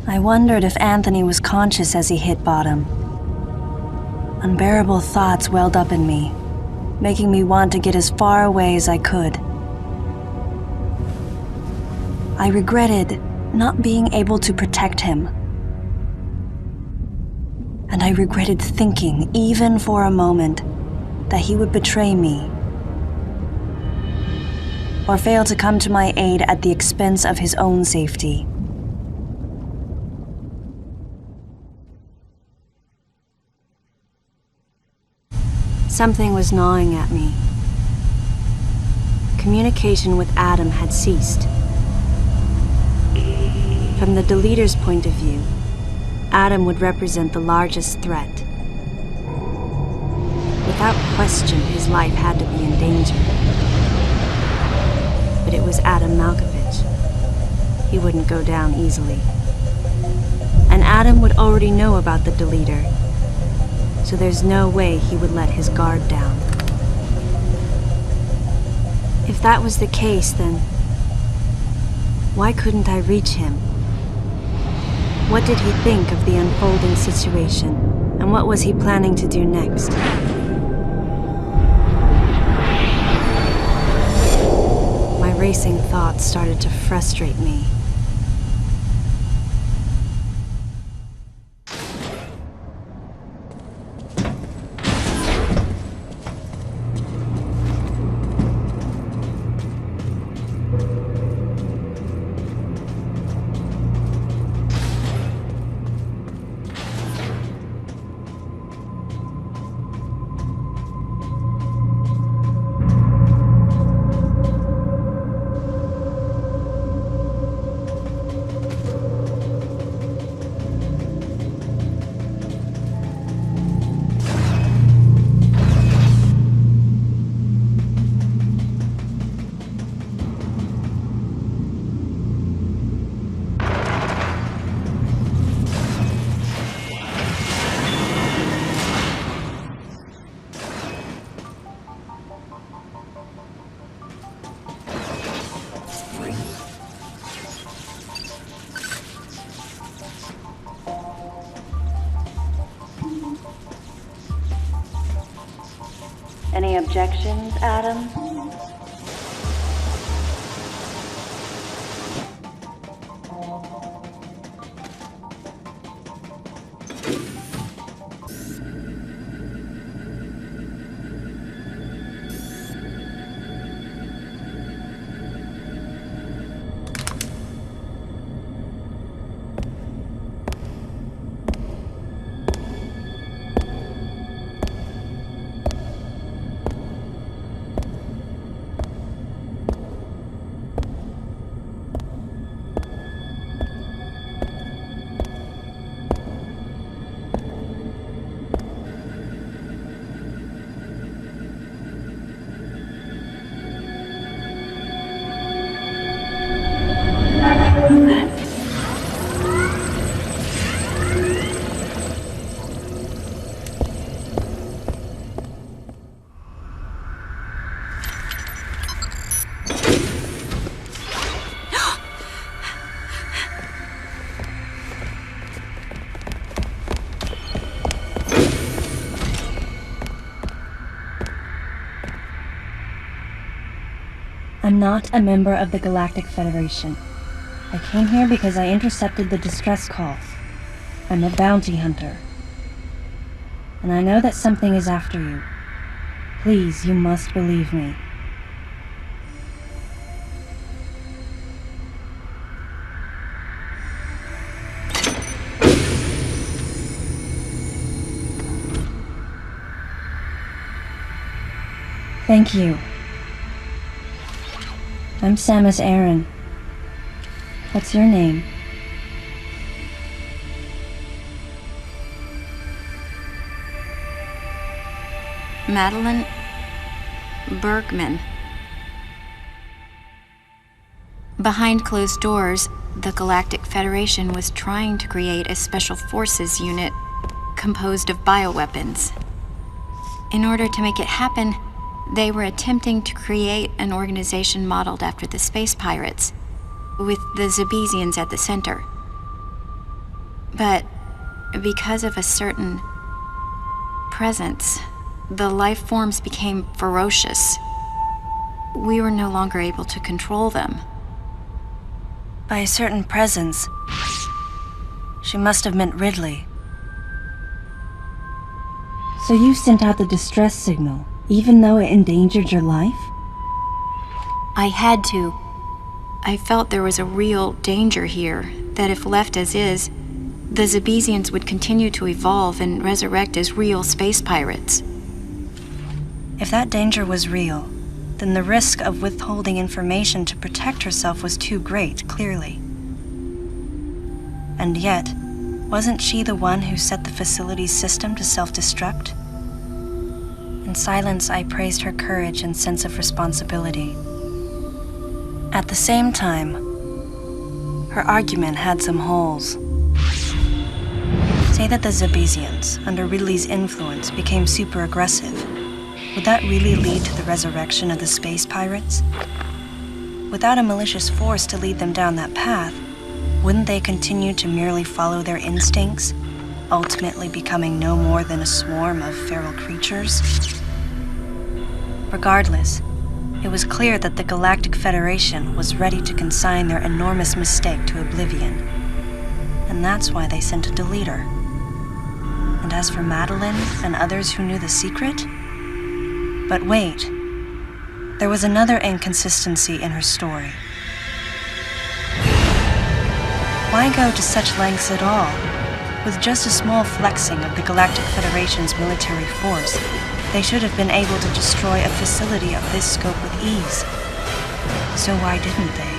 I wondered if Anthony was conscious as he hit bottom. Unbearable thoughts welled up in me, making me want to get as far away as I could. I regretted not being able to protect him. And I regretted thinking, even for a moment, that he would betray me or fail to come to my aid at the expense of his own safety. Something was gnawing at me. Communication with Adam had ceased. From the deleter's point of view, Adam would represent the largest threat. Without question, his life had to be in danger. But it was Adam Malkovich. He wouldn't go down easily. And Adam would already know about the deleter, so there's no way he would let his guard down. If that was the case, then why couldn't I reach him? What did he think of the unfolding situation, and what was he planning to do next? My racing thoughts started to frustrate me. Any objections, Adam? I'm not a member of the Galactic Federation. I came here because I intercepted the distress call. I'm a bounty hunter. And I know that something is after you. Please, you must believe me. Thank you. I'm Samus Aran. What's your name? Madeline Bergman. Behind closed doors, the Galactic Federation was trying to create a special forces unit composed of bioweapons. In order to make it happen, they were attempting to create an organization modeled after the space pirates, with the Zebesians at the center. But because of a certain presence, the life forms became ferocious. We were no longer able to control them. By a certain presence, she must have meant Ridley. So you sent out the distress signal, even though it endangered your life? I had to. I felt there was a real danger here, that if left as is, the Zebesians would continue to evolve and resurrect as real space pirates. If that danger was real, then the risk of withholding information to protect herself was too great, clearly. And yet, wasn't she the one who set the facility's system to self-destruct? In silence, I praised her courage and sense of responsibility. At the same time, her argument had some holes. Say that the Zebesians, under Ridley's influence, became super aggressive. Would that really lead to the resurrection of the space pirates? Without a malicious force to lead them down that path, wouldn't they continue to merely follow their instincts, ultimately becoming no more than a swarm of feral creatures? Regardless, it was clear that the Galactic Federation was ready to consign their enormous mistake to oblivion. And that's why they sent a deleter. And as for Madeline and others who knew the secret? But wait, there was another inconsistency in her story. Why go to such lengths at all? With just a small flexing of the Galactic Federation's military force, they should have been able to destroy a facility of this scope with ease. So why didn't they?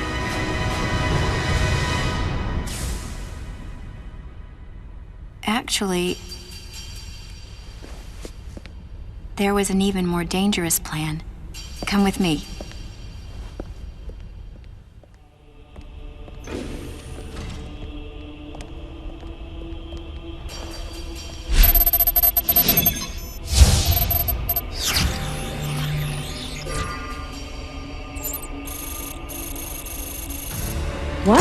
Actually, there was an even more dangerous plan. Come with me. What?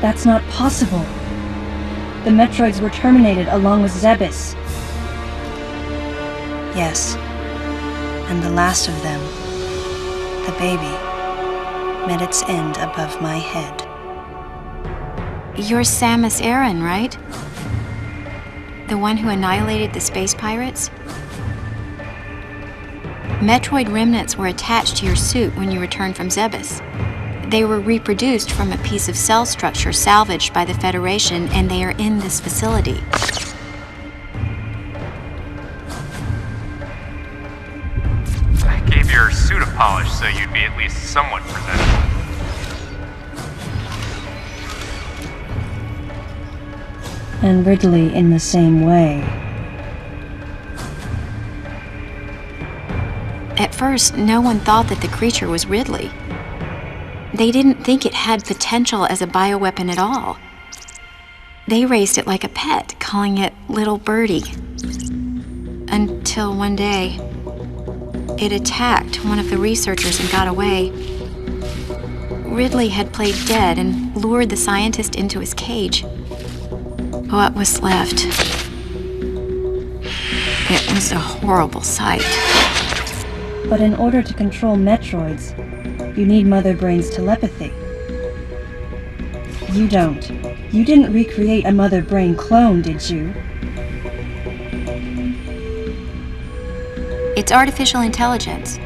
That's not possible. The Metroids were terminated along with Zebes. Yes. And the last of them, the baby, met its end above my head. You're Samus Aran, right? The one who annihilated the space pirates? Metroid remnants were attached to your suit when you returned from Zebes. They were reproduced from a piece of cell structure salvaged by the Federation, and they are in this facility. I gave your suit a polish so you'd be at least somewhat presentable. And Ridley in the same way. At first, no one thought that the creature was Ridley. They didn't think it had potential as a bioweapon at all. They raised it like a pet, calling it Little Birdie. Until one day, it attacked one of the researchers and got away. Ridley had played dead and lured the scientist into his cage. What was left? It was a horrible sight. But in order to control Metroids, you need Mother Brain's telepathy. You don't. You didn't recreate a Mother Brain clone, did you? It's artificial intelligence.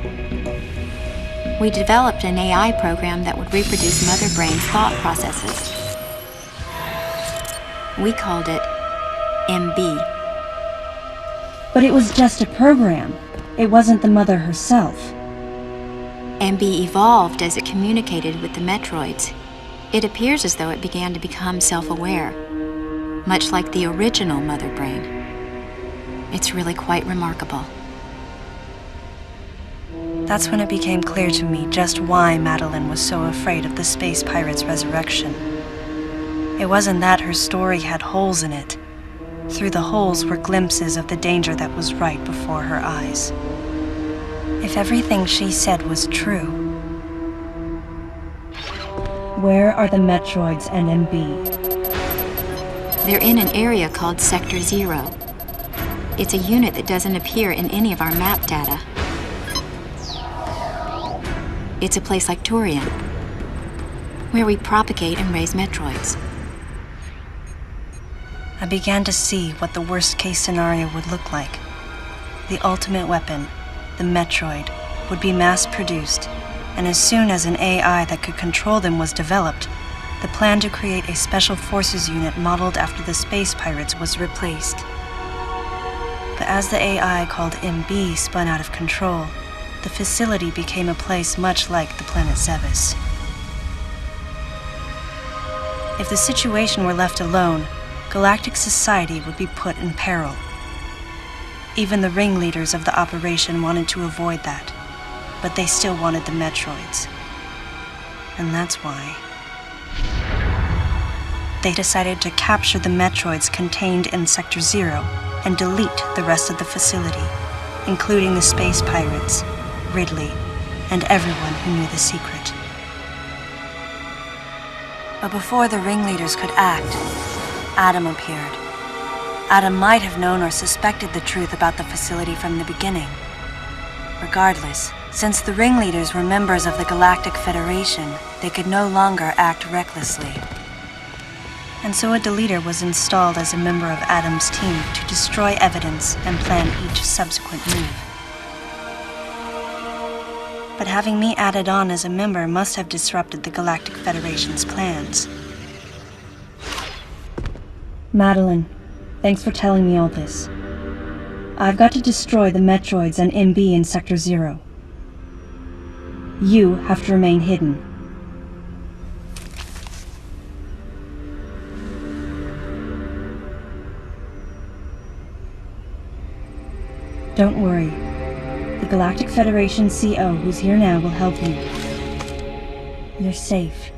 We developed an AI program that would reproduce Mother Brain's thought processes. We called it MB. But it was just a program. It wasn't the Mother herself. MB evolved as it communicated with the Metroids. It appears as though it began to become self-aware, much like the original Mother Brain. It's really quite remarkable. That's when it became clear to me just why Madeline was so afraid of the space pirate's resurrection. It wasn't that her story had holes in it. Through the holes were glimpses of the danger that was right before her eyes. If everything she said was true, Where are the Metroids and MB? They're in an area called Sector 0. It's a unit that doesn't appear in any of our map data. It's a place like Turian, where we propagate and raise Metroids. I began to see what the worst-case scenario would look like. The ultimate weapon, the Metroid, would be mass-produced, and as soon as an AI that could control them was developed, the plan to create a special forces unit modeled after the space pirates was replaced. But as the AI called MB spun out of control, the facility became a place much like the planet Zevis. If the situation were left alone, galactic society would be put in peril. Even the ringleaders of the operation wanted to avoid that, but they still wanted the Metroids. And that's why they decided to capture the Metroids contained in Sector 0 and delete the rest of the facility, including the space pirates, Ridley, and everyone who knew the secret. But before the ringleaders could act, Adam appeared. Adam might have known or suspected the truth about the facility from the beginning. Regardless, since the ringleaders were members of the Galactic Federation, they could no longer act recklessly. And so a deleter was installed as a member of Adam's team to destroy evidence and plan each subsequent move. But having me added on as a member must have disrupted the Galactic Federation's plans. Madeline, thanks for telling me all this. I've got to destroy the Metroids and MB in Sector 0. You have to remain hidden. Don't worry. The Galactic Federation CO who's here now will help you. You're safe.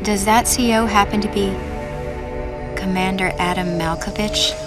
Does that CO happen to be Commander Adam Malkovich?